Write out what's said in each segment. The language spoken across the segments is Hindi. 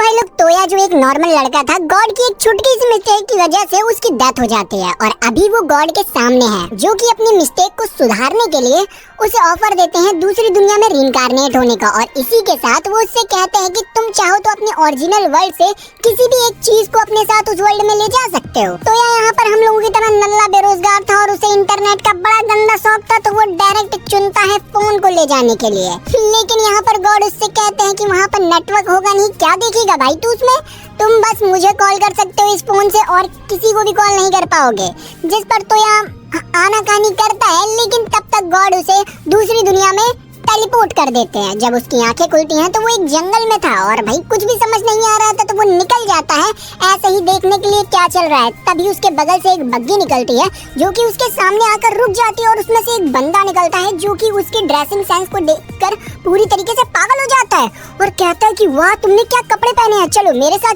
भाई लोग, तोया जो एक नॉर्मल लड़का था, गॉड की एक छुटकी सी मिस्टेक की वजह से उसकी डेथ हो जाती है और अभी वो गॉड के सामने है, जो कि अपनी मिस्टेक को सुधारने के लिए उसे ऑफर देते हैं दूसरी दुनिया में रीइंकार्नेट होने का। और इसी के साथ वो उससे कहते हैं कि तुम चाहो तो अपने ओरिजिनल वर्ल्ड से किसी भी एक चीज को अपने साथ उस वर्ल्ड में ले जा सकते हो। तो यहाँ पर हम लोगों की तरह नल्ला बेरोजगार था और उसे इंटरनेट का बड़ा गंदा शौक था, तो वो डायरेक्ट चुनता है फोन को ले जाने के लिए। लेकिन यहाँ पर गॉड उससे कहते हैं कि वहाँ पर नेटवर्क होगा नहीं, क्या देखेगा भाई तू उसमें, तुम बस मुझे कॉल कर सकते हो इस फोन से और किसी को भी कॉल नहीं कर पाओगे। जिस पर तो यहाँ आनाकानी करता है, लेकिन तब तक गॉड उसे दूसरी दुनिया में टेलीपोर्ट कर देते हैं। जब उसकी आंखें खुलती हैं तो वो एक जंगल में था और भाई कुछ भी समझ नहीं आ रहा था, तो वो निकल जाता है ऐसे ही देखने के लिए क्या चल रहा है। तभी उसके बगल से एक बग्गी निकलती है जो कि उसके सामने आकर रुक जाती है और उसमें से एक बंदा निकलता है जो कि उसकी ड्रेसिंग सेंस को देखकर पूरी तरीके से पागल हो जाता है और कहता है कि वाह तुमने क्या कपड़े पहने हैं, चलो मेरे साथ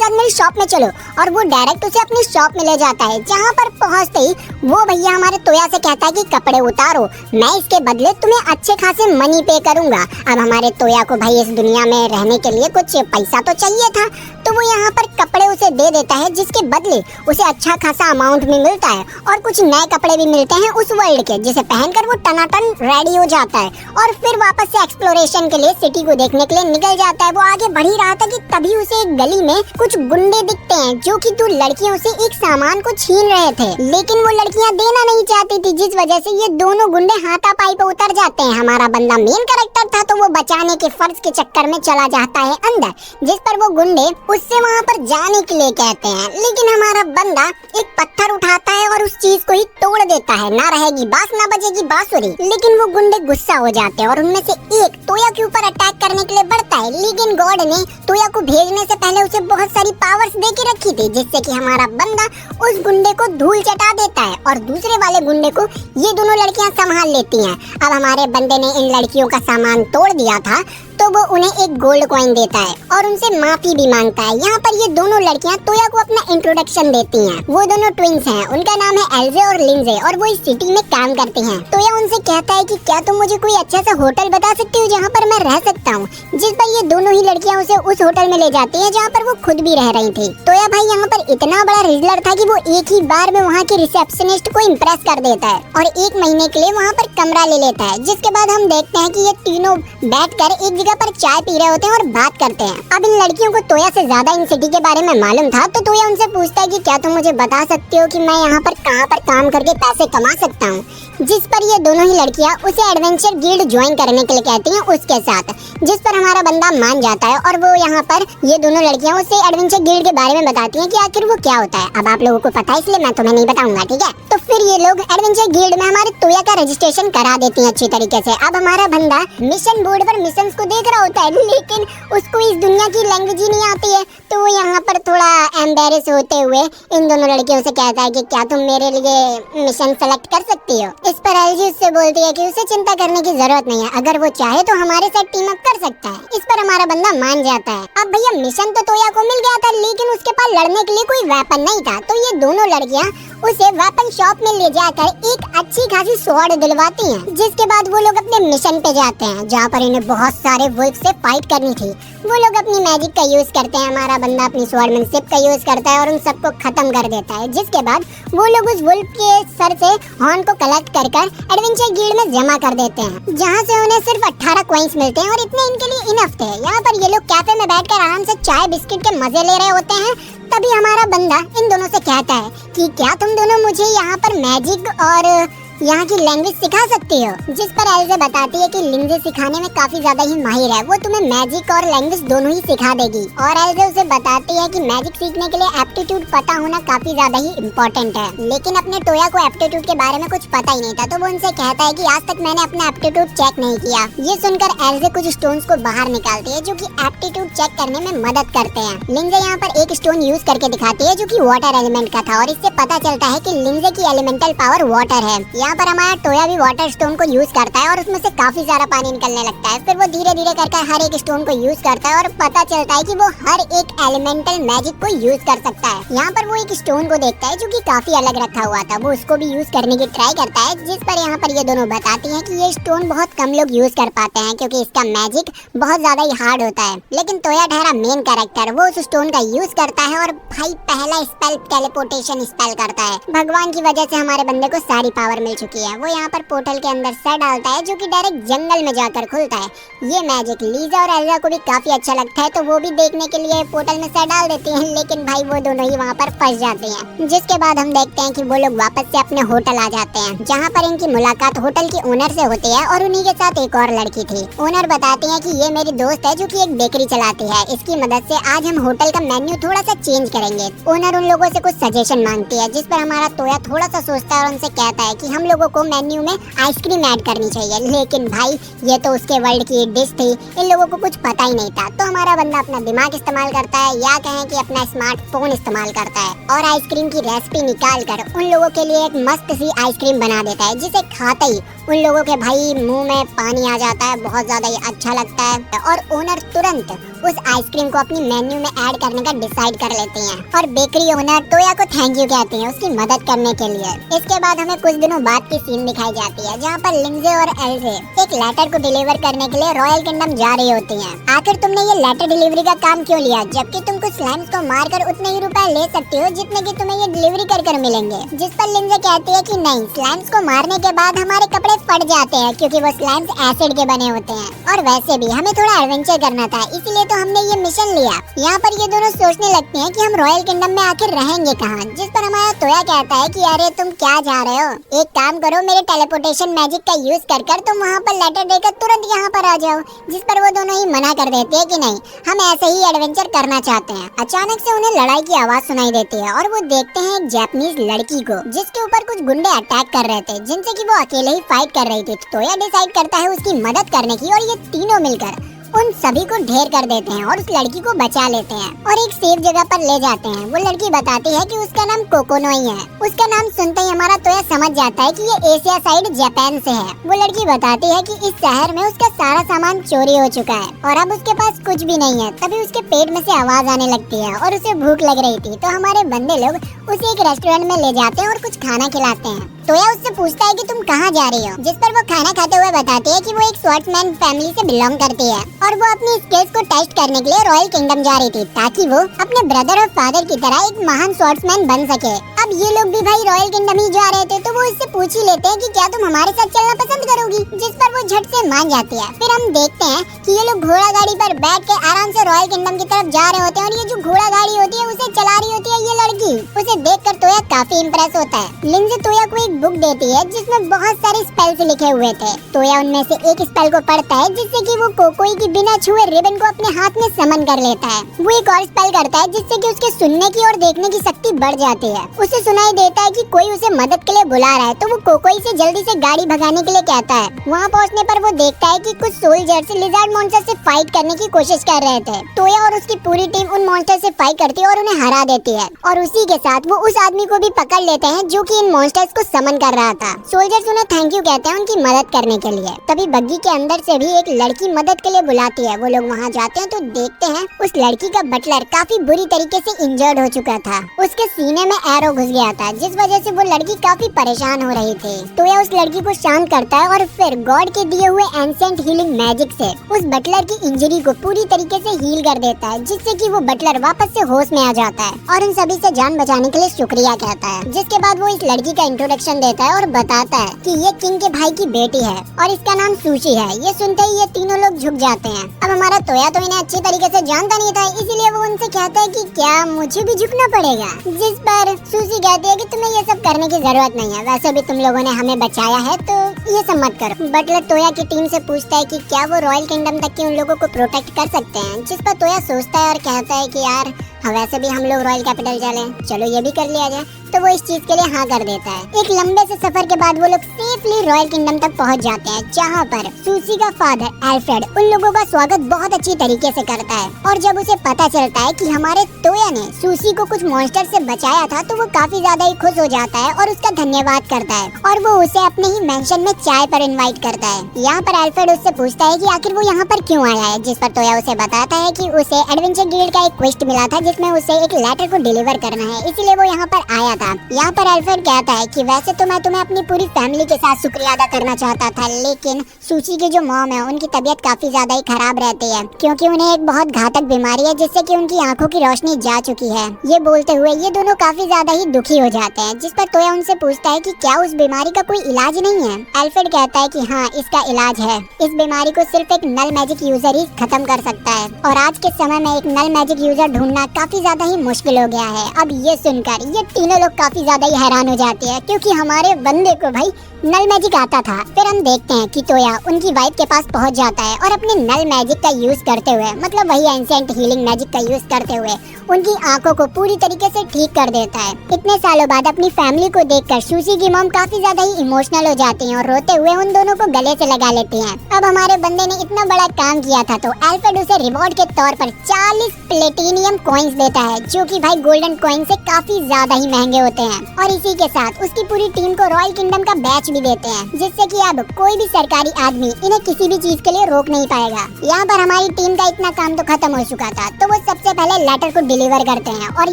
मेरी शॉप में चलो। और वो डायरेक्ट उसे अपनी शॉप में ले जाता है, जहाँ पर पहुँचते ही वो भैया हमारे तोया से कहता है कि कपड़े उतारो, मैं इसके बदले तुम्हें अच्छे खासे मनी पे करूंगा। अब हमारे तोया को भाई इस दुनिया में रहने के लिए कुछ पैसा तो चाहिए था, तो वो यहाँ पर कपड़े उसे दे देता है, जिसके बदले उसे अच्छा खासा अमाउंट भी मिलता है और कुछ नए कपड़े भी मिलते हैं उस वर्ल्ड के, जिसे पहनकर वो टनाटन रेडी हो जाता है और फिर वापस से एक्सप्लोरेशन के लिए सिटी को देखने के लिए निकल जाता है। वो आगे बढ़ ही रहा था कि तभी उसे एक गली में कुछ गुंडे दिखते हैं जो कि दो लड़कियों से एक सामान को छीन रहे थे, लेकिन वो लड़कियां देना नहीं चाहती थी, जिस वजह से ये दोनों गुंडे हाथापाई पे उतर जाते हैं। हमारा बंदा मेन कैरेक्टर था, तो वो बचाने के फर्ज के चक्कर में चला जाता है अंदर, जिस पर वो गुंडे उससे वहाँ पर जाने के लिए कहते हैं। लेकिन हमारा बंदा एक पत्थर उठाता है और उस चीज को ही तोड़ देता है, ना रहेगी बांस ना बजेगी बांसुरी। लेकिन वो गुंडे गुस्सा हो जाते हैं और उनमें से एक तोया के ऊपर अटैक करने के लिए बढ़ता है, लेकिन गॉड ने तोया को भेजने से पहले उसे बहुत सारी पावर्स दे के रखी थी, जिससे कि हमारा बंदा उस गुंडे को धूल चटा देता है और दूसरे वाले गुंडे को ये दोनों लड़कियां संभाल लेती हैं। अब हमारे बंदे ने इन लड़कियों का सामान तोड़ दिया था, तो वो उन्हें एक गोल्ड कॉइन देता है और उनसे माफी भी मांगता है। यहाँ पर ये दोनों लड़कियाँ तोया को अपना इंट्रोडक्शन देती हैं। वो दोनों ट्विंस हैं, उनका नाम है एल्जे और लिंजे और वो इस सिटी में काम करती हैं। तोया उनसे कहता है कि क्या तुम मुझे कोई अच्छा सा होटल बता सकती हो जहाँ पर मैं रह सकता हूँ, जिस पर ये दोनों ही लड़कियाँ उसे उस होटल में ले जाती है जहाँ पर वो खुद भी रह रही थी। तोया भाई यहाँ पर इतना बड़ा रिजलर था कि वो एक ही बार में वहाँ की रिसेप्शनिस्ट को इम्प्रेस कर देता है और 1 महीने के लिए वहाँ पर कमरा ले लेता है। जिसके बाद हम देखते हैं कि ये तीनों बैठकर एक जगह पर चाय पी रहे होते हैं और बात करते हैं। अब इन लड़कियों को तोया से ज्यादा इन सिटी के बारे में मालूम था, तो तोया उनसे पूछता है कि क्या तुम मुझे बता सकते हो कि मैं यहाँ पर कहाँ पर काम करके पैसे कमा सकता हूँ, जिस पर ये दोनों ही लड़कियाँ उसे एडवेंचर गिल्ड ज्वाइन करने के लिए कहती हैं उसके साथ, जिस पर हमारा बंदा मान जाता है और वो यहाँ पर ये दोनों लड़कियाँ उसे एडवेंचर गिल्ड के बारे में बताती हैं कि आखिर वो क्या होता है। अब आप लोगों को पता है इसलिए मैं तुम्हें नहीं बताऊंगा, ठीक है। तो फिर ये लोग एडवेंचर गिल्ड में हमारे तोया का रजिस्ट्रेशन करा देती हैं अच्छी तरीके से। अब हमारा बंदा मिशन बोर्ड पर मिशंस को देख रहा होता है, लेकिन उसको इस दुनिया की लैंग्वेज ही नहीं आती है, तो वो यहाँ पर थोड़ा एम्बेरस होते हुए इन दोनों लड़कियों से कहता है कि क्या तुम मेरे लिए मिशन सेलेक्ट कर सकती हो। इस पर एलजी उससे बोलती है कि उसे चिंता करने की जरूरत नहीं है, अगर वो चाहे तो हमारे साथ टीम अप कर सकता है। इस पर हमारा बंदा मान जाता है। अब भैया मिशन तो तोया को मिल गया था, लेकिन उसके पास लड़ने के लिए कोई वेपन नहीं था, तो ये दोनों लड़कियाँ उसे वेपन शॉप में ले जाकर एक अच्छी खासी स्वॉर्ड दिलवाती हैं, जिसके बाद वो लोग अपने मिशन पे जाते हैं, जहाँ पर इन्हें बहुत सारे वुल्फ से फाइट करनी थी। वो लोग अपनी मैजिक का यूज करते हैं, हमारा बंदा अपनी स्वॉर्डमैनशिप का यूज करता है और उन सबको खत्म कर देता है। जिसके बाद वो लोग उस वुल्फ के सर से हॉर्न को कलेक्ट कर एडवेंचर गिल्ड में जमा कर देते हैं, जहाँ से उन्हें सिर्फ 18 कॉइंस मिलते हैं और इतने इनके लिए इनफ थे। यहाँ पर ये लोग कैफे में बैठकर आराम से चाय बिस्किट के मजे ले रहे होते हैं। तभी हमारा बंदा इन दोनों से कहता है कि क्या तुम दोनों मुझे यहाँ पर मैजिक और यहाँ की लैंग्वेज सिखा सकती हो, जिस पर एल्जे बताती है कि लिंजे सिखाने में काफी ज्यादा ही माहिर है, वो तुम्हें मैजिक और लैंग्वेज दोनों ही सिखा देगी। और एल्जे उसे बताती है कि मैजिक सीखने के लिए एप्टीट्यूड पता होना काफी ज्यादा ही इम्पोर्टेंट है, लेकिन अपने तोया को एप्टीट्यूड के बारे में कुछ पता ही नहीं था, तो वो उनसे कहता है कि आज तक मैंने अपना एप्टीट्यूड चेक नहीं किया। ये सुनकर एल्जे कुछ स्टोन्स को बाहर निकालती है जो कि एप्टीट्यूड चेक करने में मदद करते हैं। लिंजे यहाँ पर एक स्टोन यूज करके दिखाती है जो कि वाटर एलिमेंट का था और इससे पता चलता है कि लिंजे की एलिमेंटल पावर वाटर है। यहाँ पर हमारा टोया भी वाटर स्टोन को यूज करता है और उसमें से काफी सारा पानी निकलने लगता है। फिर वो धीरे धीरे करके हर एक स्टोन को यूज करता है और पता चलता है कि वो हर एक एलिमेंटल मैजिक को यूज कर सकता है। यहाँ पर वो एक स्टोन को देखता है जो कि काफी अलग रखा हुआ था, वो उसको भी यूज करने की ट्राई करता है, जिस पर यहाँ पर ये दोनों बताती हैं कि ये स्टोन बहुत कम लोग यूज कर पाते हैं क्योंकि इसका मैजिक बहुत ज्यादा ही हार्ड होता है। लेकिन टोया ठहरा मेन कैरेक्टर, वो उस स्टोन का यूज करता है और भाई पहला स्पेल टेलीपोर्टेशन स्पेल करता है। भगवान की वजह से हमारे बंदे को सारी पावर मिल चुकी है। वो यहाँ पर पोर्टल के अंदर सर डालता है जो कि डायरेक्ट जंगल में जाकर खुलता है। ये मैजिक लीजा और एल्जा को भी काफी अच्छा लगता है, तो वो भी देखने के लिए पोर्टल में सर डाल देती हैं, लेकिन भाई वो दोनों ही वहाँ पर फंस जाते हैं। जिसके बाद हम देखते हैं कि वो लोग वापस से अपने होटल आ जाते हैं, जहाँ पर इनकी मुलाकात होटल की ओनर से होती है और उन्हीं के साथ एक और लड़की थी। ओनर बताती है कि ये मेरी दोस्त है जो कि एक बेकरी चलाती है, इसकी मदद से आज हम होटल का मेन्यू थोड़ा सा चेंज करेंगे। ओनर उन लोगों से कुछ सजेशन मांगती है, जिस पर हमारा टोया थोड़ा सा सोचता है और उनसे कहता है कि हम लोगों को मेन्यू में आइसक्रीम ऐड करनी चाहिए। लेकिन भाई ये तो उसके वर्ल्ड की डिश थी, इन लोगों को कुछ पता ही नहीं था। तो हमारा बंदा अपना दिमाग इस्तेमाल करता है या कहें कि अपना स्मार्टफोन इस्तेमाल करता है और आइसक्रीम की रेसिपी निकाल कर उन लोगों के लिए एक मस्त सी आइसक्रीम बना देता है, जिसे खाते ही उन लोगों के भाई मुंह में पानी आ जाता है, बहुत ज्यादा ही अच्छा लगता है। और ओनर तुरंत उस आइसक्रीम को अपनी मेन्यू में ऐड करने का डिसाइड कर लेते हैं और बेकरी ओनर टोया को थैंक यू कहते हैं उसकी मदद करने के लिए। इसके बाद हमें कुछ दिनों बाद की सीन दिखाई जाती है, जहाँ पर लिंजे और एल्जे एक लेटर को डिलीवर करने के लिए रॉयल किंगडम जा रही होती हैं। आखिर तुमने ये लेटर डिलीवरी का काम क्यों लिया, जबकि तुम कुछ स्लाइम्स को मारकर उतने ही रुपए ले सकती हो जितने की तुम्हें ये डिलीवरी कर मिलेंगे। जिस पर लिंजे कहती है कि नहीं, स्लाइम्स को मारने के बाद हमारे कपड़े फट जाते हैं क्योंकि वो स्लाइम्स एसिड के बने होते हैं, और वैसे भी हमें थोड़ा एडवेंचर करना था, इसीलिए तो हमने ये मिशन लिया। यहाँ पर ये दोनों सोचने लगते हैं कि हम रॉयल किंगडम में आखिर रहेंगे कहाँ, जिस पर हमारा टोया कहता है कि अरे तुम क्या जा रहे हो, एक काम करो मेरे टेलीपोर्टेशन मैजिक का यूज कर तुम वहाँ पर लेटर देकर तुरंत यहाँ पर आ जाओ। जिस पर वो दोनों ही मना कर देते हैं कि नहीं, हम ऐसे ही एडवेंचर करना चाहते हैं। अचानक से उन्हें लड़ाई की आवाज सुनाई देती है और वो देखते हैं एक जापानीज लड़की को, जिसके ऊपर कुछ गुंडे अटैक कर रहे थे, जिनसे कि वो अकेले ही फाइट कर रही थी। टोया डिसाइड करता है उसकी मदद करने की और ये तीनों मिलकर उन सभी को ढेर कर देते हैं और उस लड़की को बचा लेते हैं और एक सेफ जगह पर ले जाते हैं। वो लड़की बताती है कि उसका नाम कोकोनोई है। उसका नाम सुनते ही हमारा टोया समझ जाता है कि ये एशिया साइड जापान से है। वो लड़की बताती है कि इस शहर में उसका सारा सामान चोरी हो चुका है और अब उसके पास कुछ भी नहीं है। तभी उसके पेट में से आवाज आने लगती है और उसे भूख लग रही थी, तो हमारे बंदे लोग उसे एक रेस्टोरेंट में ले जाते हैं और कुछ खाना खिलाते हैं। टोया उससे पूछता है कि तुम कहाँ जा रही हो, जिस पर वो खाना खाते हुए बताती है कि वो एक स्वॉर्ड्समैन फैमिली से बिलोंग करती है और वो अपनी स्किल्स को टेस्ट करने के लिए रॉयल किंगडम जा रही थी, ताकि वो अपने ब्रदर और फादर की तरह एक महान स्वॉर्ड्समैन बन सके। अब ये लोग भी भाई रॉयल किंगडम ही जा रहे थे, तो वो इससे पूछ ही लेते हैं कि क्या तुम हमारे साथ चलना पसंद करोगी, जिस पर वो झट से मान जाती है। फिर हम देखते हैं कि ये लोग घोड़ा गाड़ी पर बैठ के आराम से रॉयल किंगडम की तरफ जा रहे होते हैं और ये जो घोड़ा गाड़ी होती है उसे चला रही होती है ये लड़की। उसे देखकर टोया काफी इम्प्रेस होता है। लिंजे टोया को एक बुक देती है जिसमें बहुत सारे स्पेल्स लिखे हुए थे। टोया उनमें से एक स्पेल को पढ़ता है, जिससे कि वो कोकोई की बिना छुए रिबन को अपने हाथ में समन कर लेता है। वो एक और स्पेल करता है जिससे कि उसके सुनने की और देखने की शक्ति बढ़ जाती है। उसे सुनाई देता है कि कोई उसे मदद के लिए बुला रहा है, तो वो कोकोई से जल्दी से गाड़ी भगाने के लिए कहता है। वहाँ पहुँचने पर वो देखता है कि कुछ सोल्जर्स लिजार्ड मॉन्स्टर से फाइट करने की कोशिश कर रहे थे। टोया और उसकी पूरी टीम उन मॉन्स्टर से फाइट करती है और उन्हें हरा देती है, और उसी के साथ वो उस आदमी को भी पकड़ लेते हैं जो कि इन मॉन्स्टर्स को समन कर रहा था। सोल्जर्स उन्हें थैंक यू कहते हैं उनकी मदद करने के लिए। तभी बग्गी के अंदर से भी एक लड़की मदद के लिए बुलाती है। वो लोग वहाँ जाते हैं तो देखते हैं उस लड़की का बटलर काफी बुरी तरीके से इंजर्ड हो चुका था। उसके सीने में एरो घुस गया था, जिस वजह से वो लड़की काफी परेशान हो रही थी। तो यह उस लड़की को शांत करता है और फिर गॉड के दिए हुए एंशिएंट हीलिंग मैजिक से उस बटलर की इंजरी को पूरी तरीके से हील कर देता है, जिससे कि वो बटलर वापस से होश में आ जाता है और इन सभी से जान बचाने के लिए शुक्रिया कहता है। जिसके बाद वो इस लड़की का इंट्रोडक्शन देता है और बताता है कि ये किंग के भाई की बेटी है और इसका नाम सुशी है। ये सुनते ही ये तीनों लोग झुक जाते हैं। अब हमारा टोया तो इन्हें अच्छी तरीके से जानता नहीं था, इसीलिए वो उनसे कहता है कि क्या मुझे भी झुकना पड़ेगा, जिस पर सुशी कहती है कि तुम्हें ये सब करने की जरूरत नहीं है, वैसे भी तुम लोगों ने हमें बचाया है तो ये सब मत करो। बटलर टोया की टीम से पूछता है कि क्या वो रॉयल किंगडम तक के उन लोगों को प्रोटेक्ट कर सकते हैं, जिस पर टोया सोचता है और कहता है कि यार वैसे भी हम लोग रॉयल कैपिटल चले, चलो ये भी कर लिया जाए। तो वो इस चीज के लिए हाँ कर देता है। एक लंबे से सफर के बाद वो लोग सेफली रॉयल किंगडम तक पहुंच जाते हैं, जहाँ पर सूसी का फादर एल्फ्रेड उन लोगों का स्वागत बहुत अच्छी तरीके से करता है। और जब उसे पता चलता है कि हमारे तोया ने सूसी को कुछ मॉन्स्टर से बचाया था, तो वो काफी ज्यादा ही खुश हो जाता है और उसका धन्यवाद करता है और वो उसे अपने ही मेंशन में चाय पर इनवाइट करता है। यहाँ पर एल्फ्रेड उससे पूछता है कि आखिर वो यहाँ पर क्यों आया है, जिस पर तोया उसे बताता है कि उसे एडवेंचर गिल्ड का एक क्वेस्ट मिला था जिसमें उसे एक लेटर को डिलीवर करना है, इसीलिए वो यहाँ पर आया था। यहाँ पर एल्फ्रेड कहता है कि वैसे तो मैं तुम्हें अपनी पूरी फैमिली के साथ शुक्रिया अदा करना चाहता था, लेकिन सूची की जो मॉम है उनकी तबीयत काफी ज्यादा ही खराब रहती है, क्योंकि उन्हें एक बहुत घातक बीमारी है जिससे कि उनकी आंखों की रोशनी जा चुकी है। ये बोलते हुए ये दोनों काफी ज्यादा ही दुखी हो जाते हैं, जिस पर तोया उनसे पूछता है कि क्या उस बीमारी का कोई इलाज नहीं है। एल्फ्रेड कहता है कि हाँ, इसका इलाज है। इस बीमारी को सिर्फ एक नल मैजिक यूजर ही खत्म कर सकता है, और आज के समय में एक नल मैजिक यूजर ढूंढना काफी ज्यादा ही मुश्किल हो गया है। अब ये सुनकर ये तीनों लोग काफी ज्यादा ही हैरान हो जाते हैं, क्योंकि हमारे बंदे को भाई नल मैजिक आता था। फिर हम देखते हैं कि तोया उनकी वाइफ के पास पहुंच जाता है और अपने नल मैजिक का यूज करते हुए, मतलब वही एंशिएंट हीलिंग मैजिक का यूज करते हुए उनकी आंखों को पूरी तरीके से ठीक कर देता है। इतने सालों बाद अपनी फैमिली को देखकर सूसी की मॉम काफी ज्यादा ही इमोशनल हो जाती हैं और रोते हुए उन दोनों को गले से लगा लेती हैं। अब हमारे बंदे ने इतना बड़ा काम किया था, तो एल्फ्रेड उसे रिवॉर्ड के तौर पर 40 प्लेटिनियम कॉइन्स देता है, जो कि भाई गोल्डन कॉइन से काफी ज्यादा ही महंगे होते हैं। और इसी के साथ उसकी पूरी टीम को रॉयल किंगडम का बैच भी देते हैं, जिससे कि अब कोई भी सरकारी आदमी इन्हें किसी भी चीज के लिए रोक नहीं पाएगा। यहाँ पर हमारी टीम का इतना काम तो खत्म हो चुका था, तो वो सबसे पहले लेटर को डिलीवर करते हैं। और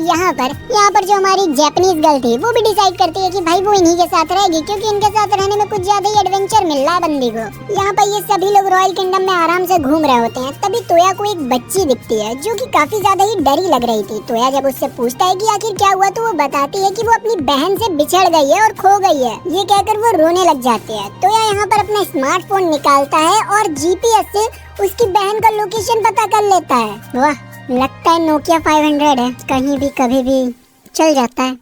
यहाँ पर जो हमारी जापानीज गर्ल थी वो भी डिसाइड करती है कि भाई वो इन्हीं के साथ रहेगी, क्योंकि इनके साथ रहने में कुछ ज्यादा ही एडवेंचर मिल रहा है बंदी को। यहाँ पर ये सभी लोग रॉयल किंगडम में आराम से घूम रहे होते हैं, तभी तोया को एक बच्ची दिखती है जो कि काफी ज्यादा ही डरी लग रही थी। तोया जब उससे पूछता है कि आखिर क्या हुआ, तो वो बताती है कि वो अपनी बहन से बिछड़ गई है और खो गई है। ये कहकर वो रोने लग जाती है। तोया यहाँ पर अपना स्मार्टफोन निकालता है और जीपीएस से उसकी बहन का लोकेशन पता कर लेता है। वाह, लगता है नोकिया 500 है, कहीं भी कभी भी चल जाता है।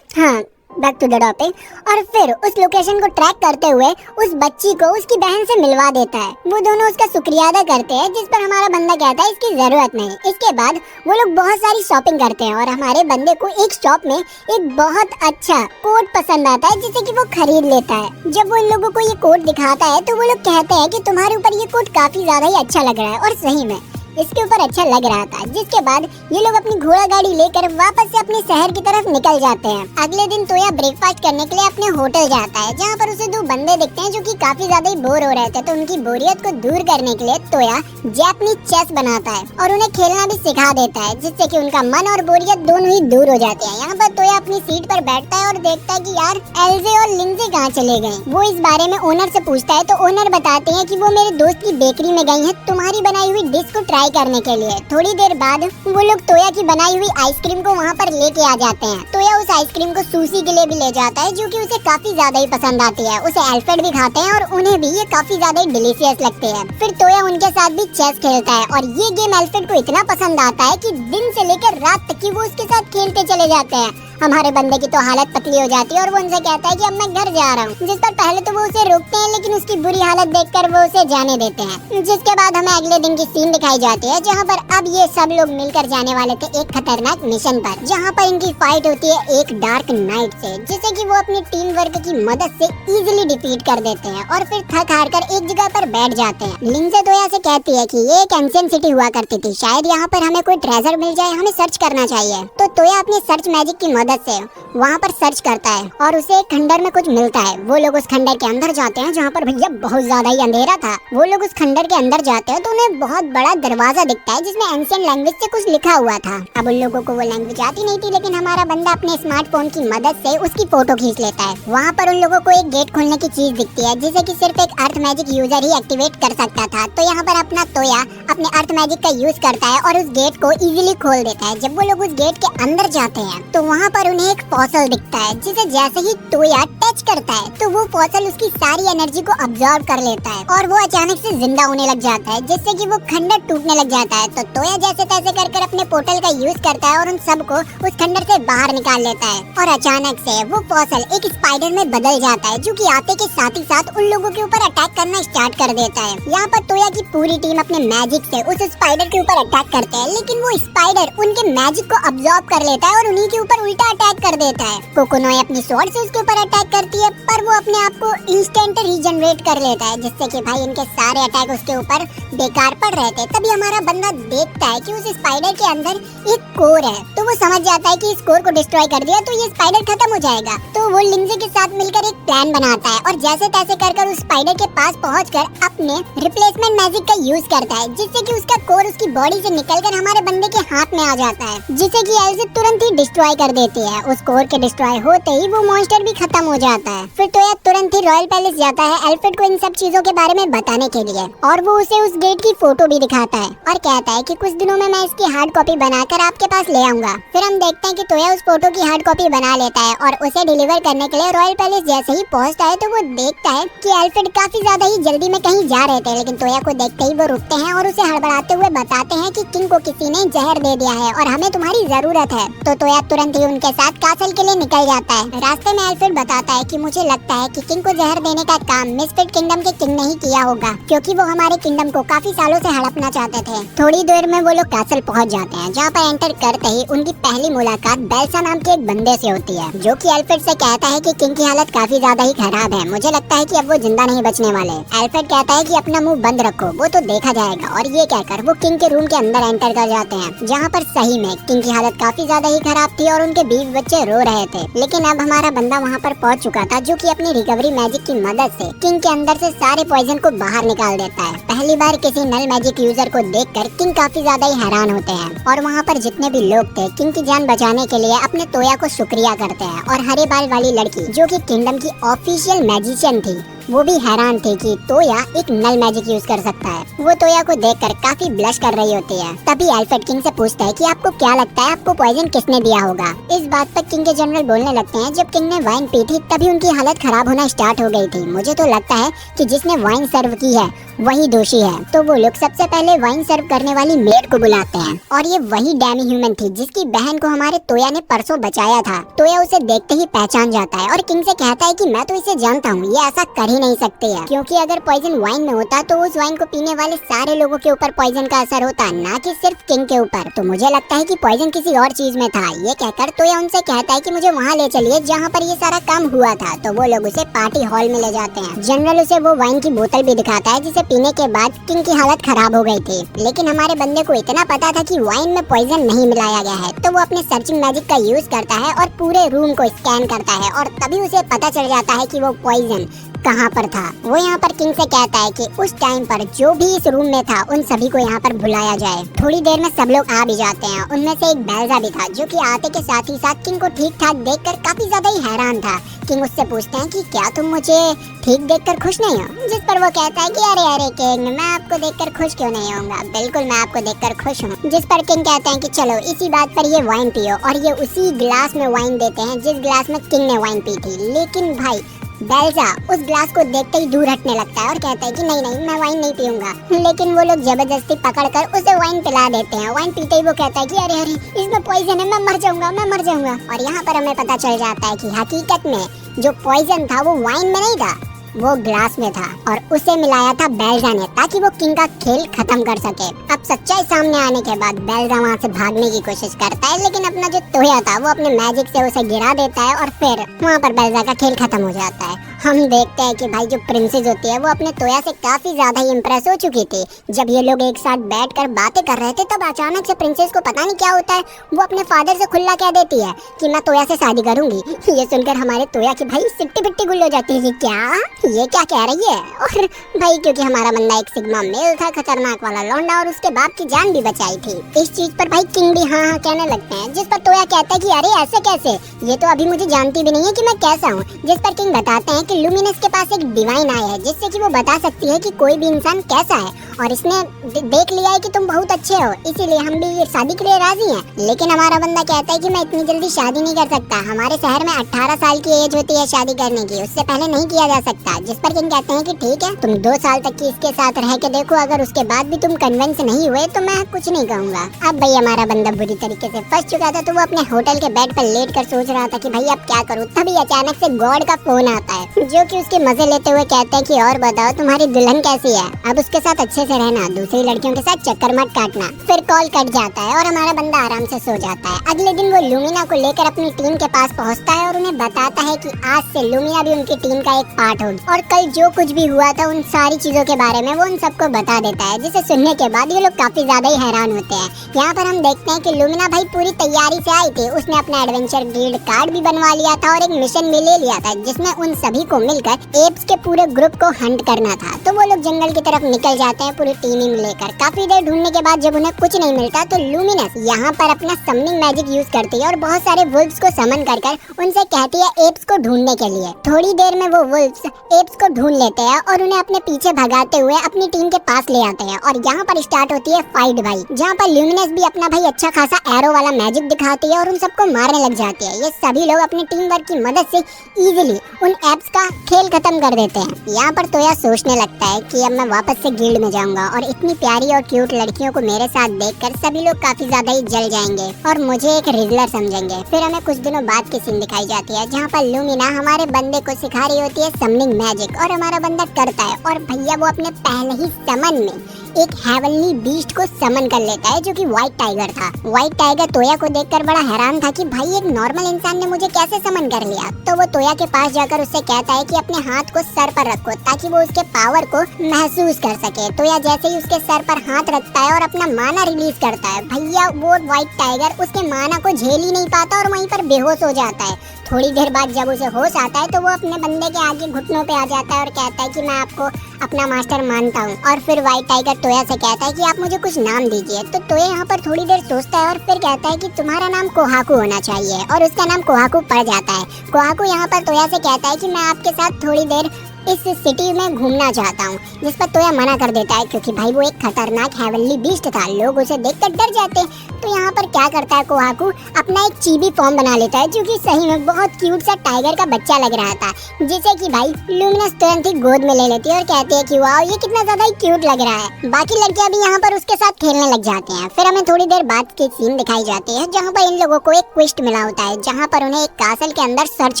हाँ, बैक टू द टॉपिक। और फिर उस लोकेशन को ट्रैक करते हुए उस बच्ची को उसकी बहन से मिलवा देता है। वो दोनों उसका शुक्रिया अदा करते हैं, जिस पर हमारा बंदा कहता है इसकी जरूरत नहीं। इसके बाद वो लोग बहुत सारी शॉपिंग करते हैं और हमारे बंदे को एक शॉप में एक बहुत अच्छा कोट पसंद आता है, जिसे कि वो खरीद लेता है। जब वो इन लोगों को ये कोट दिखाता है, तो वो लोग कहते हैं कि तुम्हारे ऊपर ये कोट काफी ज्यादा ही अच्छा लग रहा है, और सही में इसके ऊपर अच्छा लग रहा था। जिसके बाद ये लोग अपनी घोड़ा गाड़ी लेकर वापस से अपने शहर की तरफ निकल जाते हैं। अगले दिन तोया ब्रेकफास्ट करने के लिए अपने होटल जाता है, जहाँ पर उसे दो बंदे दिखते हैं जो कि काफी ज्यादा ही बोर हो रहे थे। तो उनकी बोरियत को दूर करने के लिए तोया जापानीज चेस बनाता है और उन्हें खेलना भी सिखा देता है, जिससे कि उनका मन और बोरियत दोनों ही दूर हो जाते हैं। यहाँ पर तोया अपनी सीट पर बैठता है और देखता है कि यार एल्जे और लिंजे कहाँ चले गए। वो इस बारे में ओनर से पूछता है, तो ओनर बताते हैं कि वो मेरे दोस्त की बेकरी में गई है तुम्हारी बनाई हुई डिश को ट्राई करने के लिए। थोड़ी देर बाद वो लोग तोया की बनाई हुई आइसक्रीम को वहाँ पर लेके आ जाते हैं। तोया उस आइसक्रीम को सूसी के लिए भी ले जाता है, जो कि उसे काफी ज्यादा ही पसंद आती है। उसे एल्फ्रेड भी खाते हैं और उन्हें भी ये काफी ज्यादा ही डिलीशियस लगते हैं। फिर तोया उनके साथ भी चेस खेलता है और ये गेम एल्फ्रेड को इतना पसंद आता है कि दिन से लेकर रात तक की वो उसके साथ खेलते चले जाते हैं। हमारे बंदे की तो हालत पतली हो जाती है और वो उनसे कहता है कि अब मैं घर जा रहा हूँ, जिस पर पहले तो वो उसे रोकते हैं, लेकिन उसकी बुरी हालत देखकर वो उसे जाने देते हैं। जिसके बाद हमें अगले दिन की सीन दिखाई जाती है, जहाँ पर अब ये सब लोग मिलकर जाने वाले थे एक खतरनाक मिशन पर, जहाँ पर इनकी फाइट होती है एक डार्क नाइट से, जिसे कि वो अपनी टीम वर्क की मदद से इजीली डिफीट कर देते हैं और फिर थक हार कर एक जगह पर बैठ जाते हैं। लिंजे तोया से कहती है कि ये एक एंशिएंट सिटी हुआ करती थी, शायद यहाँ पर हमें कोई ट्रेजर मिल जाए, हमें सर्च करना चाहिए। तो तोया अपने सर्च मैजिक की मदद से वहाँ पर सर्च करता है और उसे एक खंडर में कुछ मिलता है। वो लोग उस खंडर के अंदर जाते हैं, जहाँ पर भैया बहुत ज्यादा ही अंधेरा था। वो लोग उस खंडर के अंदर जाते हैं तो उन्हें बहुत बड़ा दरवाजा दिखता है, जिसमें एंशिएंट लैंग्वेज से कुछ लिखा हुआ था। अब उन लोगों को वो लैंग्वेज आती नहीं थी, लेकिन हमारा बंदा अपने स्मार्टफोन की मदद से उसकी फोटो खींच लेता है। वहाँ पर उन लोगों को एक गेट खोलने की चीज दिखती है, जिसे कि सिर्फ एक अर्थ मैजिक यूजर ही एक्टिवेट कर सकता था। तो यहाँ पर अपना तोया अपने अर्थ मैजिक का यूज करता है और उस गेट को इजीली खोल देता है। जब वो लोग उस गेट के अंदर जाते हैं, तो वहाँ पर उन्हें एक फॉसल दिखता है, जिसे जैसे ही तोया टच करता है, तो वो फॉसल उसकी सारी एनर्जी को अब्सॉर्ब कर लेता है और वो अचानक से जिंदा होने लग जाता है, जिससे कि वो खंडर टूटने लग जाता है। तो तोया जैसे तैसे कर अपने पोर्टल का यूज करता है और उन सबको उस खंडर से बाहर निकाल लेता है। और अचानक से वो फॉसल एक स्पाइडर में बदल जाता है, जो कि आते के साथ ही साथ उन लोगों के ऊपर अटैक करना स्टार्ट कर देता है। यहाँ पर तोया की पूरी टीम अपने मैजिक से उस स्पाइडर के ऊपर अटैक करते हैं, लेकिन वो स्पाइडर उनके मैजिक को अब्सॉर्ब कर लेता है और उन्हीं के ऊपर उल्टा उल्टा अटैक कर देता है। कोकोनोए अपनी स्वॉर्ड से उसके ऊपर अटैक करती है, पर वो अपने आप को इंस्टेंट रीजनरेट कर लेता है, जिससे कि भाई इनके सारे अटैक उसके ऊपर बेकार पड़ रहे थे। तभी हमारा बंदा देखता है कि उस स्पाइडर के अंदर एक कोर है, तो वो समझ जाता है कि इस कोर को डिस्ट्रॉय कर दिया तो ये स्पाइडर खत्म हो जाएगा। तो वो लिंजे के साथ मिलकर एक प्लान बनाता है और जैसे तैसे कर उस स्पाइडर के पास पहुंचकर अपने रिप्लेसमेंट मैजिक का यूज करता है, जिससे कि उसका कोर उसकी बॉडी से निकलकर हमारे बंदे के हाथ में आ जाता है, जिसे कि एल्फ्रेड तुरंत ही डिस्ट्रॉय कर देती है। उस कोर के डिस्ट्रॉय होते ही वो मॉन्स्टर भी खत्म हो जाता है। फिर टोया तुरंत ही रॉयल पैलेस जाता है एल्फ्रेड को इन सब चीजों के बारे में बताने के लिए, और वो उसे उस गेट की फोटो भी दिखाता है और कहता है कि कुछ दिनों में मैं इसकी हार्ड कॉपी बनाकर आपके पास ले आऊंगा। फिर हम देखते हैं कि टोया उस फोटो की हार्ड कॉपी बना लेता है और उसे डिलीवर करने के लिए रॉयल पैलेस जैसे ही पहुंचता है तो वो देखता है कि एल्फ्रेड काफी ज्यादा ही जल्दी में कहीं जा रहे थे, लेकिन टोया को देखते ही वो रुकते हैं और उसे हड़बड़ाते हुए बताते हैं कि किंग को किसी ने जहर दे दिया है और हमें तुम्हारी जरूरत है। तो टोया तुरंत ही उनके साथ कासल के लिए निकल जाता है। रास्ते में एल्फ्रेड बताता है कि मुझे लगता है कि किंग को जहर देने का काम मिसफिट किंगडम के किंग ने ही किया होगा, क्योंकि वो हमारे किंगडम को काफी सालों से हड़पना चाहते थे। थोड़ी देर में वो लोग कासल पहुंच जाते हैं, जहाँ पर एंटर करते ही उनकी पहली मुलाकात बेल्सा नाम के एक बंदे से होती है, जो कि एल्फ्रेड से कहता है कि किंग की हालत काफी ज्यादा ही खराब है, मुझे लगता है कि अब वो जिंदा नहीं बचने वाले। एल्फ्रेड कहता है कि अपना मुंह बंद रखो, वो तो देखा जाएगा, और ये कहकर वो किंग के रूम के अंदर एंटर कर जाते हैं, जहाँ पर सही में किंग की हालत काफी ज्यादा ही खराब थी और उनके बीवी बच्चे रो रहे थे। लेकिन अब हमारा बंदा वहाँ पर पहुँच चुका था, जो कि अपनी रिकवरी मैजिक की मदद से किंग के अंदर से सारे पॉइजन को बाहर निकाल देता है। पहली बार किसी नल मैजिक यूजर को देखकर किंग काफी ज्यादा ही हैरान होते हैं, और वहाँ पर जितने भी लोग थे किंग की जान बचाने के लिए अपने टोया को शुक्रिया करते हैं। और हरे बाल वाली लड़की, जो कि किंगडम की ऑफिशियल मैजिशियन थी, वो भी हैरान थे कि टोया एक नल मैजिक यूज कर सकता है। वो टोया को देखकर काफी ब्लश कर रही होती है। तभी एल्फ्रेड किंग से पूछता है कि आपको क्या लगता है आपको पॉइजन किसने दिया होगा। इस बात पर किंग के जनरल बोलने लगते हैं, जब किंग ने वाइन पी थी तभी उनकी हालत खराब होना स्टार्ट हो गई थी। मुझे तो लगता है कि जिसने वाइन सर्व की है वही दोषी है। तो वो लोग सबसे पहले वाइन सर्व करने वाली मेड को बुलाते हैं, और ये वही डैमी ह्यूमन थी जिसकी बहन को हमारे टोया ने परसों बचाया था। टोया उसे देखते ही पहचान जाता है और किंग से कहता है कि मैं तो इसे जानता हूँ, ये ऐसा कर ही नहीं सकते है, क्योंकि अगर पॉइजन वाइन में होता तो उस वाइन को पीने वाले सारे लोगों के ऊपर पॉइजन का असर होता, ना कि सिर्फ किंग के ऊपर। तो मुझे लगता है कि पॉइजन किसी और चीज में था। ये कहकर टोया उनसे कहता है कि मुझे वहाँ ले चलिए जहाँ पर ये सारा काम हुआ था। तो वो लोग उसे पार्टी हॉल में ले जाते हैं। जनरल उसे वो वाइन की बोतल भी दिखाता है जिसे पीने के बाद किंग की हालत खराब हो गई थी। लेकिन हमारे बंदे को इतना पता था कि वाइन में पॉइजन नहीं मिलाया गया है, तो वो अपने सर्चिंग मैजिक का यूज करता है और पूरे रूम को स्कैन करता है, और तभी उसे पता चल जाता है कि वो पॉइजन कहाँ पर था। वो यहाँ पर किंग से कहता है कि उस टाइम पर जो भी इस रूम में था उन सभी को यहाँ पर बुलाया जाए। थोड़ी देर में सब लोग आ भी जाते हैं। उनमें से एक बेल्जा भी था, जो कि आते के साथ ही साथ किंग को ठीक ठाक देखकर काफी ज्यादा ही हैरान था। किंग उससे पूछते हैं कि क्या तुम मुझे ठीक देखकर खुश नहीं हो, जिस पर वो कहता है कि अरे अरे किंग, मैं आपको देखकर खुश क्यों नहीं होऊंगा, बिल्कुल मैं आपको देखकर खुश हूँ। जिस पर किंग कहते हैं कि चलो इसी बात पर ये वाइन पियो, और ये उसी गिलास में वाइन देते हैं जिस गिलास में किंग ने वाइन पी थी। लेकिन भाई बेल्जा उस ग्लास को देखते ही दूर हटने लगता है और कहता है कि नहीं नहीं, मैं वाइन नहीं पीऊंगा। लेकिन वो लोग जबरदस्ती पकड़कर उसे वाइन पिला देते हैं। वाइन पीते ही वो कहता है कि अरे अरे इसमें पॉइजन है, मैं मर जाऊंगा, मैं मर जाऊंगा। और यहाँ पर हमें पता चल जाता है कि हकीकत में जो पॉइजन था वो वाइन में नहीं था, वो ग्लास में था, और उसे मिलाया था बेल्जा ने, ताकि वो किंग का खेल खत्म कर सके। अब सच्चाई सामने आने के बाद बेल्जा वहाँ से भागने की कोशिश करता है, लेकिन अपना जो टोया था वो अपने मैजिक से उसे गिरा देता है, और फिर वहाँ पर बेल्जा का खेल खत्म हो जाता है। हम देखते हैं कि भाई जो प्रिंसेस होती है वो अपने टोया से काफी ज्यादा ही इम्प्रेस हो चुकी थी। जब ये लोग एक साथ बैठकर बातें कर रहे थे तब अचानक से प्रिंसेस को पता नहीं क्या होता है, वो अपने फादर से खुला कह देती है कि मैं टोया से शादी करूंगी। ये सुनकर हमारे टोया की भाई सिट्टी पिट्टी गुल हो जाती है, क्या ये क्या कह रही है। और भाई क्योंकि हमारा बंदा एक सिग्मा मेल था, खतरनाक वाला लौंडा, और उसके बाप की जान भी बचाई थी। इस चीज पर भाई किंग भी हाँ हाँ कहने लगते हैं, जिस पर टोया कहता है कि अरे ऐसे कैसे, ये तो अभी मुझे जानती भी नहीं है कि मैं कैसा हूँ। जिस पर किंग बताते हैं कि लुमिनस के पास एक डिवाइन आई है जिससे कि वो बता सकती है कि कोई भी इंसान कैसा है, और इसने देख लिया है कि तुम बहुत अच्छे हो, इसीलिए हम भी शादी के लिए राजी हैं। लेकिन हमारा बंदा कहता है कि मैं इतनी जल्दी शादी नहीं कर सकता, हमारे शहर में 18 साल की एज होती है शादी करने की, उससे पहले नहीं किया जा सकता। जिस पर किंग कहते हैं कि ठीक है, तुम 2 साल तक की इसके साथ रह के देखो, अगर उसके बाद भी तुम कन्विंस नहीं हुए तो मैं कुछ नहीं कहूँगा। अब भाई हमारा बंदा बुरी तरीके से फंस चुका था, तो वो अपने होटल के बेड पर लेट कर सोच रहा था कि भाई अब क्या करूँ। तभी अचानक से गॉड का फोन आता है, जो कि उसके मजे लेते हुए कहते हैं कि और बताओ तुम्हारी दुल्हन कैसी है, अब उसके साथ अच्छे से रहना, दूसरी लड़कियों के साथ चक्कर मत काटना। फिर कॉल कट जाता है और हमारा बंदा आराम से सो जाता है। अगले दिन वो लूमिना को लेकर अपनी टीम के पास पहुंचता है और उन्हें बताता है कि आज से लूमिना भी उनकी टीम का एक पार्ट होगी और कल जो कुछ भी हुआ था उन सारी चीजों के बारे में वो उन सबको बता देता है, जिसे सुनने के बाद ये लोग काफी ज्यादा ही हैरान होते हैं। यहाँ पर हम देखते हैं कि लूमिना भाई पूरी तैयारी से आई थी, उसने अपना एडवेंचर गिल्ड कार्ड भी बनवा लिया था और एक मिशन भी ले लिया था जिसमें उन सभी को मिलकर एप्स के पूरे ग्रुप को हंट करना था। तो वो लोग जंगल की तरफ निकल जाते हैं पूरी टीम लेकर। काफी देर ढूंढने के बाद जब उन्हें कुछ नहीं मिलता तो लूमिनस यहाँ पर अपना समनिंग मैजिक यूज करती है और बहुत सारे वुल्फ्स को समन कर उनसे कहती है एप्स को ढूंढने के लिए। थोड़ी देर में वो वुल्फ्स एप्स को ढूंढ लेते हैं और उन्हें अपने पीछे भगाते हुए अपनी टीम के पास ले आते हैं और यहाँ पर स्टार्ट होती है फाइट भाई, जहाँ पर लूमिनस भी अपना भाई अच्छा खासा एरो वाला मैजिक दिखाती है और उन सबको मारने लग जाती है। ये सभी लोग अपनी टीम वर्क की मदद से इजीली उन एप्स का खेल खत्म कर देते हैं। यहाँ पर तोया सोचने लगता है कि अब मैं वापस से गिल्ड में जाऊंगा और इतनी प्यारी और क्यूट लड़कियों को मेरे साथ देखकर सभी लोग काफी ज्यादा ही जल जाएंगे और मुझे एक रिजलर समझेंगे। फिर हमें कुछ दिनों बाद की सीन दिखाई जाती है जहाँ पर लूमिना हमारे बंदे को सिखा रही होती है समनिंग मैजिक और हमारा बंदा करता है और भैया वो अपने पहले ही समन में एक हेवनली बीस्ट को समन कर लेता है जो कि व्हाइट टाइगर था। व्हाइट टाइगर तोया को देखकर बड़ा हैरान था कि भाई एक नॉर्मल इंसान ने मुझे कैसे समन कर लिया। तो वो तोया के पास जाकर उससे कहता है कि अपने हाथ को सर पर रखो ताकि वो उसके पावर को महसूस कर सके। तोया जैसे ही उसके सर पर हाथ रखता है और अपना माना रिलीज करता है, भैया वो व्हाइट टाइगर उसके माना को झेल ही नहीं पाता और वहीं पर बेहोश हो जाता है। थोड़ी देर बाद जब उसे होश आता है तो वो अपने बंदे के आगे घुटनों पे आ जाता है और कहता है कि मैं आपको अपना मास्टर मानता हूँ। और फिर व्हाइट टाइगर तोया से कहता है कि आप मुझे कुछ नाम दीजिए। तो तोया यहाँ पर थोड़ी देर सोचता है और फिर कहता है कि तुम्हारा नाम कोहाकू होना चाहिए और उसका नाम कोहाकू पड़ जाता है। कोहाकू यहाँ पर तोया से कहता है कि मैं आपके साथ थोड़ी देर इस सिटी में घूमना चाहता हूँ, जिस पर तोया मना कर देता है क्योंकि भाई वो एक खतरनाक हेवनली बीस्ट था, लोग उसे देखकर डर जाते हैं। तो यहाँ पर क्या करता है कोहाकू अपना एक चीबी फॉर्म बना लेता है जो कि सही में बहुत क्यूट सा टाइगर का बच्चा लग रहा था, जिसे कि भाई लूमिनस तुरंत ही गोद में ले लेती है और कहती है कि वाह ये कितना ज्यादा ही क्यूट लग रहा है। बाकी लड़कियां भी यहाँ पर उसके साथ खेलने लग जाते हैं। फिर हमें थोड़ी देर बाद की सीन दिखाई जाती है जहाँ पर इन लोगों को एक क्वेस्ट मिला होता है जहाँ पर उन्हें एक कासल के अंदर सर्च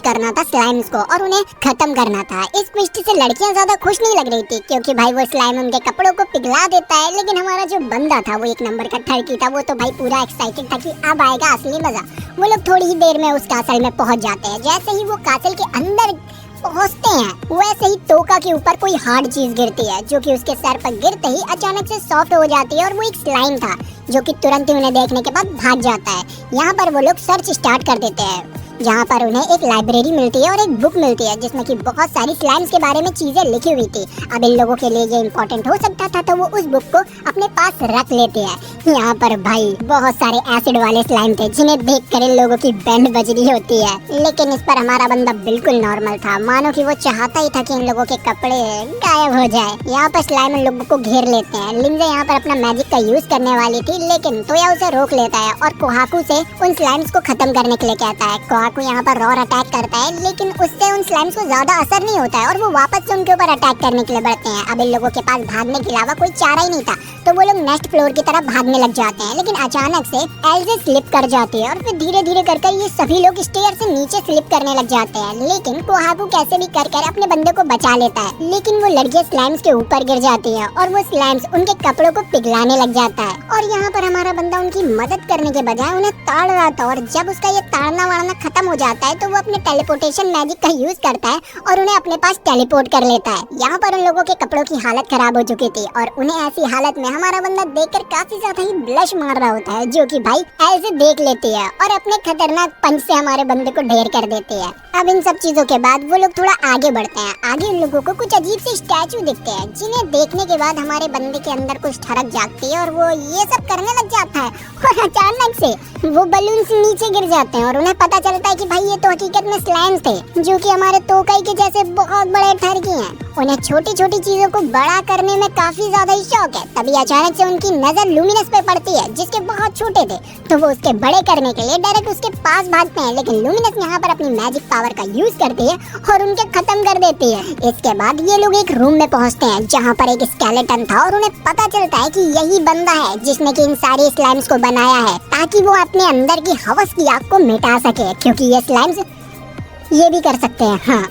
करना था स्लाइम्स को और उन्हें खत्म करना था। इस क्वेस्ट से लड़कियां ज्यादा खुश नहीं लग रही थी क्योंकि भाई वो स्लाइम उनके कपड़ों को पिघला देता है, लेकिन हमारा जो बंदा था वो एक नंबर का ठरकी था, वो तो भाई पूरा एक्साइटेड था कि अब आएगा असली मजा। वो लोग थोड़ी ही देर में उस कासल में पहुंच जाते हैं। जैसे ही वो कासल के अंदर पहुंचते हैं वैसे ही तोका के ऊपर कोई हार्ड चीज गिरती है जो कि उसके सर पर गिरते ही अचानक से सॉफ्ट हो जाती है और वो एक स्लाइम था जो कि तुरंत ही उन्हें देखने के बाद भाग जाता है। यहाँ पर वो लोग सर्च स्टार्ट कर देते हैं जहाँ पर उन्हें एक लाइब्रेरी मिलती है और एक बुक मिलती है जिसमें कि बहुत सारी स्लाइम्स के बारे में चीजें लिखी हुई थी। अब इन लोगों के लिए ये इम्पोर्टेंट हो सकता था तो वो उस बुक को अपने पास रख लेते हैं। यहाँ पर भाई बहुत सारे एसिड वाले स्लाइम थे जिन्हें देखकर इन लोगों की बैंड बज रही होती है, लेकिन इस पर हमारा बंदा बिल्कुल नॉर्मल था, मानो कि वो चाहता ही था कि इन लोगों के कपड़े गायब हो जाए। यहाँ पर स्लाइम इन लोगों को घेर लेते हैं। लिंजे यहाँ पर अपना मैजिक का यूज करने वाली थी लेकिन तोया उसे रोक लेता है और कोहाकू से उन स्लाइम्स को खत्म करने के लिए कहता है। कोहाकू यहाँ पर रॉर अटैक करता है लेकिन उससे उन स्लाइम्स को ज्यादा असर नहीं होता है और वो वापस से उनके ऊपर अटैक करने के लिए बढ़ते हैं। अब इन लोगों के पास भागने के अलावा कोई चारा ही नहीं था तो वो लोग नेक्स्ट फ्लोर की तरफ भागने लग जाते हैं, लेकिन अचानक से एल्जे स्लिप कर जाती है और फिर धीरे धीरे कर ये सभी लोग स्टेयर से नीचे स्लिप करने लग जाते हैं। लेकिन कोहाकू कैसे भी कर अपने बंदे को बचा लेता है, लेकिन वो लड़कियां स्लाइम्स के ऊपर गिर जाती है और वो स्लाइम्स उनके कपड़ों को पिघलाने लग जाता है। और यहाँ पर हमारा बंदा उनकी मदद करने के बजाय उन्हें ताड़ रहा था और जब उसका ये ताड़ना वाड़ना खत्म हो जाता है तो वो अपने टेलीपोर्टेशन मैजिक का यूज करता है और उन्हें अपने पास टेलीपोर्ट कर लेता है। यहाँ पर उन लोगों के कपड़ों की हालत खराब हो चुकी थी और उन्हें ऐसी हालत में हमारा बंदा देखकर काफी ज्यादा ही ब्लश मार रहा होता है, जो कि भाई एल्जे देख लेती है और अपने खतरनाक पंच से हमारे बंदे को ढेर कर देती है। अब इन सब चीजों के बाद वो लोग थोड़ा आगे बढ़ते हैं। आगे उन लोगों को कुछ अजीब से स्टैचू दिखते हैं जिन्हें देखने के बाद हमारे बंदे के अंदर कुछ ठड़क जागती है और वो ये सब करने लग जाता है और अचानक से वो बलून से नीचे गिर जाते हैं और उन्हें पता चलता है कि भाई ये तो हकीकत में स्लाइम्स थे जो कि हमारे तोकाई के जैसे बहुत बड़े ठरकी हैं। उन्हें छोटी छोटी चीजों को बड़ा करने में काफी ज्यादा ही शौक है। तभी अचानक से उनकी नजर लूमिनस पे पड़ती है जिसके बहुत छोटे थे, तो वो उसके बड़े करने के लिए डायरेक्ट उसके पास भागते हैं, लेकिन लूमिनस यहाँ पर अपनी मैजिक पावर का यूज करती है और उनके खत्म कर देती है। इसके बाद ये लोग एक रूम में पहुँचते हैं जहाँ पर एक स्केलेटन था और उन्हें पता चलता है कि यही बंदा है जिसने की इन सारी स्लाइम्स को बनाया है ताकि वो अपने अंदर की हवस की आग को मिटा सके, क्योंकि ये स्लाइम्स ये भी कर सकते हैं। हाँ,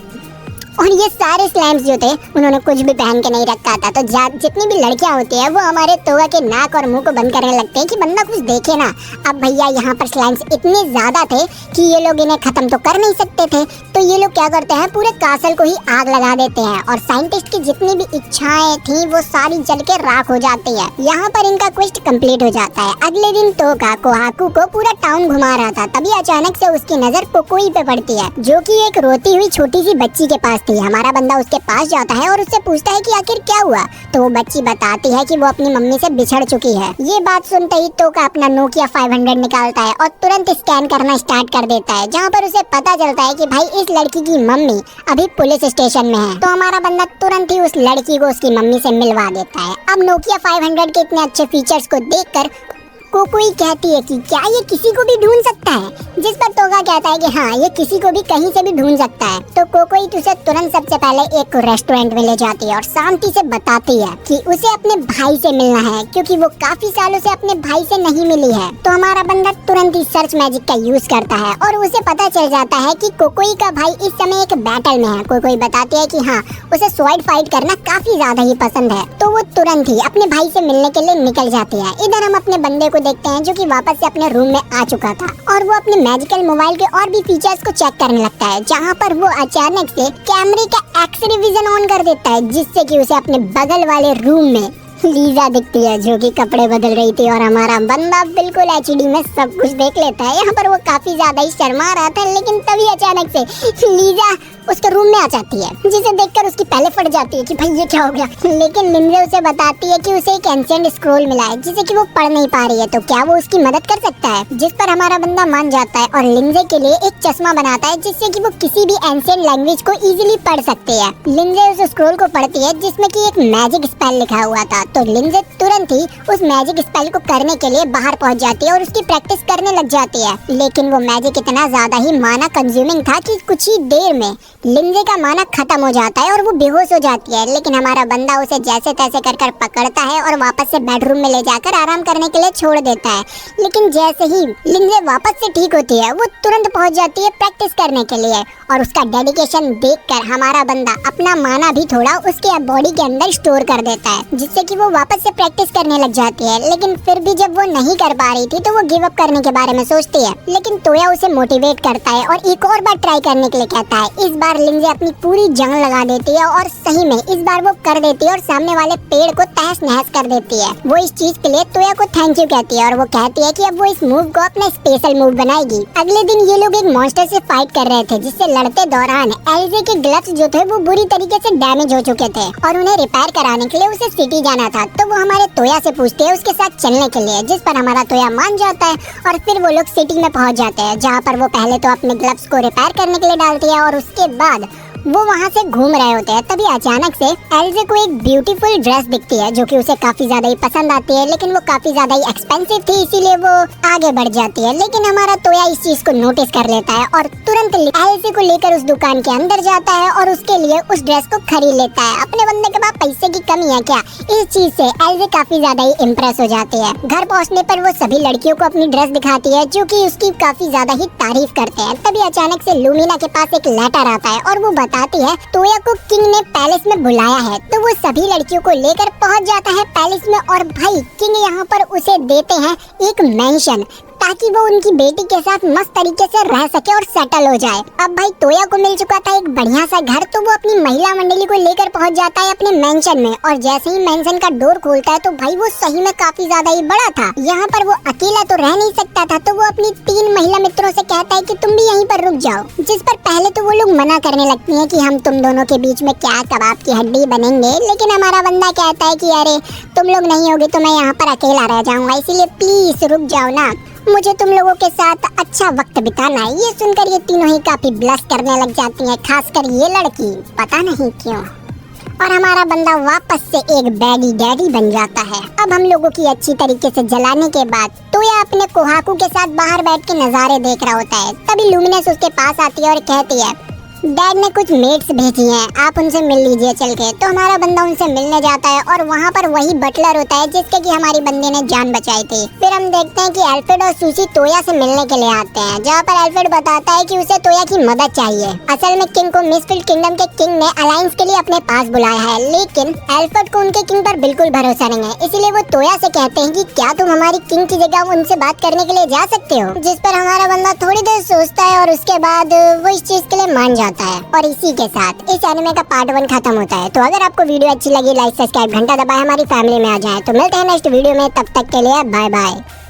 और ये सारे स्लाइम्स जो थे उन्होंने कुछ भी पहन के नहीं रखा था। तो जितनी भी लड़कियां होती है वो हमारे तोया के नाक और मुंह को बंद करने लगते हैं कि बंदा कुछ देखे ना। अब भैया यहाँ पर स्लाइम्स इतने ज्यादा थे कि ये लोग इन्हें खत्म तो कर नहीं सकते थे, तो ये लोग क्या करते हैं पूरे कासल को ही आग लगा देते हैं और साइंटिस्ट की जितनी भी इच्छाएं थी वो सारी जल के राख हो जाती है। यहाँ पर इनका क्वेस्ट कंप्लीट हो जाता है। अगले दिन तोका कोहाकू को पूरा टाउन घुमा रहा था, तभी अचानक से उसकी नजर कोकोई पे पड़ती है जो कि एक रोती हुई छोटी सी बच्ची के पास थी। हमारा बंदा उसके पास जाता है और उससे पूछता है कि आखिर क्या हुआ, तो वो बच्ची बताती है कि वो अपनी मम्मी से बिछड़ चुकी है। ये बात सुनते ही तोका अपना नोकिया 500 निकालता है और तुरंत स्कैन करना स्टार्ट कर देता है, जहाँ पर उसे पता चलता है कि भाई इस लड़की की मम्मी अभी पुलिस स्टेशन में है। तो हमारा बंदा तुरंत ही उस लड़की को उसकी मम्मी से मिलवा देता है। अब नोकिया 500 के इतने अच्छे फीचर्स को देखकर कोकोई कहती है कि क्या ये किसी को भी ढूंढ सकता है, जिस पर तोगा कहता है कि हाँ ये किसी को भी कहीं से भी ढूंढ सकता है। तो कोकोई उसे तुरंत सबसे पहले एक रेस्टोरेंट में ले जाती है और शांति से बताती है कि उसे अपने भाई से मिलना है क्योंकि वो काफी सालों से अपने भाई से नहीं मिली है। तो हमारा बंदा तुरंत ही सर्च मैजिक का यूज करता है और उसे पता चल जाता है कि कोकोई का भाई इस समय एक बैटल में है। कोकोई बताती है कि हाँ उसे स्वॉर्ड फाइट करना काफी ज्यादा ही पसंद है, तो वो तुरंत ही अपने भाई से मिलने के लिए निकल जाती है। इधर हम अपने बंदे को देखते हैं जो कि वापस से अपने रूम में आ चुका था और वो अपने मैजिकल मोबाइल के और भी फीचर्स को चेक करने लगता है, जहाँ पर वो अचानक से कैमरे का एक्स-रे विजन ऑन कर देता है जिससे कि उसे अपने बगल वाले रूम में लीजा दिखती है जो कि कपड़े बदल रही थी और हमारा बंदा बिल्कुल एचडी में सब कुछ देख लेता है। यहाँ पर वो काफी ज्यादा ही शर्मा रहा था, लेकिन तभी अचानक से लीजा उसके रूम में आ जाती है, जिसे देखकर उसकी पहले फट जाती है कि भाई ये क्या हो गया। लेकिन लिंजे उसे बताती है कि उसे एक एंशिएंट स्क्रॉल मिला है जिसे कि वो पढ़ नहीं पा रही है, तो क्या वो उसकी मदद कर सकता है, जिस पर हमारा बंदा मान जाता है और लिंजे के लिए एक चश्मा बनाता है जिससे कि वो किसी भी एंशिएंट लैंग्वेज को इजीली पढ़ सकते हैं। लिंजे उस स्क्रॉल को पढ़ती है जिसमें कि एक मैजिक स्पेल लिखा हुआ था, तो लिंजे तुरंत ही उस मैजिक स्पेल को करने के लिए बाहर पहुंच जाती है और उसकी प्रैक्टिस करने लग जाती है। लेकिन वो मैजिक इतना ज्यादा ही माना कंज्यूमिंग था कि कुछ ही देर में लिंजे का माना खत्म हो जाता है और वो बेहोश हो जाती है। लेकिन हमारा बंदा उसे जैसे तैसे कर पकड़ता है और वापस से बेडरूम में ले जाकर आराम करने के लिए छोड़ देता है। लेकिन जैसे ही लिंजे वापस से ठीक होती है वो तुरंत पहुंच जाती है प्रैक्टिस करने के लिए और उसका डेडिकेशन देखकर हमारा बंदा अपना माना भी थोड़ा उसके बॉडी के अंदर स्टोर कर देता है, जिससे कि वो वापस से प्रैक्टिस करने लग जाती है। लेकिन फिर भी जब वो नहीं कर पा रही थी तो वो गिव अप करने के बारे में सोचती है, लेकिन तोया उसे मोटिवेट करता है और एक और बार ट्राई करने के लिए कहता है। इस बार लिंजे अपनी पूरी जंग लगा देती है और सही में इस बार वो कर देती है और सामने वाले पेड़ को तहस नहस कर देती है। वो इस चीज के लिए तोया को थैंक यू कहती है और वो कहती है कि अब वो इस मूव को अपना स्पेशल मूव बनाएगी। अगले दिन ये लोग एक मॉन्स्टर से फाइट कर रहे थे, जिससे लड़ते दौरान एल्जे के ग्लव्स जो थे वो बुरी तरीके से डैमेज हो चुके थे और उन्हें रिपेयर कराने के लिए उसे सिटी जाना था। तो वो हमारे तोया से पूछते हैं उसके साथ चलने के लिए, जिस पर हमारा तोया मान जाता है और फिर वो लोग सिटी में पहुंच जाते हैं, जहाँ पर वो पहले तो अपने ग्लव्स को रिपेयर करने के लिए डालती है और उसके बाद वो वहाँ से घूम रहे होते हैं। तभी अचानक से एल्जे को एक ब्यूटीफुल ड्रेस दिखती है जो कि उसे काफी ज्यादा ही पसंद आती है, लेकिन वो काफी ज्यादा ही एक्सपेंसिव थी, इसीलिए वो आगे बढ़ जाती है। लेकिन हमारा तोया इस चीज को नोटिस कर लेता है और तुरंत एल्जे को लेकर उस दुकान के अंदर जाता है और उसके लिए उस ड्रेस को खरीद लेता है। अपने बंदे के पास पैसे की कमी है क्या, इस चीज से एल्जे काफी ज्यादा ही इम्प्रेस हो जाती है। घर पहुँचने पर वो सभी लड़कियों को अपनी ड्रेस दिखाती है जो की उसकी काफी ज्यादा ही तारीफ करते हैं। तभी अचानक से लूमिना के पास एक लेटर आता है और वो बताती है तोया को किंग ने पैलेस में बुलाया है। तो वो सभी लड़कियों को लेकर पहुंच जाता है पैलेस में और भाई किंग यहाँ पर उसे देते हैं एक मेंशन ताकि वो उनकी बेटी के साथ मस्त तरीके से रह सके और सेटल हो जाए। अब भाई तोया को मिल चुका था एक बढ़िया सा घर, तो वो अपनी महिला मंडली को लेकर पहुंच जाता है अपने मेंशन में और जैसे ही मेंशन का डोर खोलता है तो भाई वो सही में काफी ज्यादा ही बड़ा था। यहाँ पर वो अकेला तो रह नहीं सकता था, तो वो अपनी 3 महिला मित्रों से कहता है कि तुम भी यहीं पर रुक जाओ, जिस पर पहले तो वो लोग मना करने लगती है कि हम तुम दोनों के बीच में क्या कबाब की हड्डी बनेंगे। लेकिन हमारा बंदा कहता है कि अरे तुम लोग नहीं होगे तो मैं यहाँ पर अकेला रह जाऊंगा, इसीलिए प्लीज रुक जाओ ना, मुझे तुम लोगों के साथ अच्छा वक्त बिताना है। ये सुनकर ये तीनों ही काफी ब्लश करने लग जाती हैं, खासकर ये लड़की, पता नहीं क्यों। और हमारा बंदा वापस से एक बैडी डैडी बन जाता है। अब हम लोगों की अच्छी तरीके से जलाने के बाद तोया अपने कोहाकू के साथ बाहर बैठ के नजारे देख रहा होता है। तभी लूमिनस उसके पास आती है और कहती है डैड ने कुछ मेट्स भेजी हैं, आप उनसे मिल लीजिए चल के। तो हमारा बंदा उनसे मिलने जाता है और वहाँ पर वही बटलर होता है जिसके की हमारी बंदी ने जान बचाई थी। फिर हम देखते हैं कि अल्फ्रेड और सूसी तोया से मिलने के लिए आते हैं, जहाँ पर अल्फ्रेड बताता है कि उसे तोया की मदद चाहिए। असल में किंग को मिस्फील्ड किंगडम के किंग ने अलायंस के लिए अपने पास बुलाया है, लेकिन अल्फ्रेड को उनके किंग पर बिल्कुल भरोसा नहीं है। इसीलिए वो तोया से कहते हैं कि क्या तुम हमारी किंग की जगह उनसे बात करने के लिए जा सकते हो, जिस पर हमारा बंदा थोड़ी देर सोचता है और उसके बाद वो इस चीज के लिए मान जाता है। और इसी के साथ इस एनिमे का पार्ट 1 खत्म होता है। तो अगर आपको वीडियो अच्छी लगी, लाइक सब्सक्राइब घंटा दबाए हमारी फैमिली में आ जाए। तो मिलते हैं नेक्स्ट वीडियो में, तब तक के लिए बाय बाय।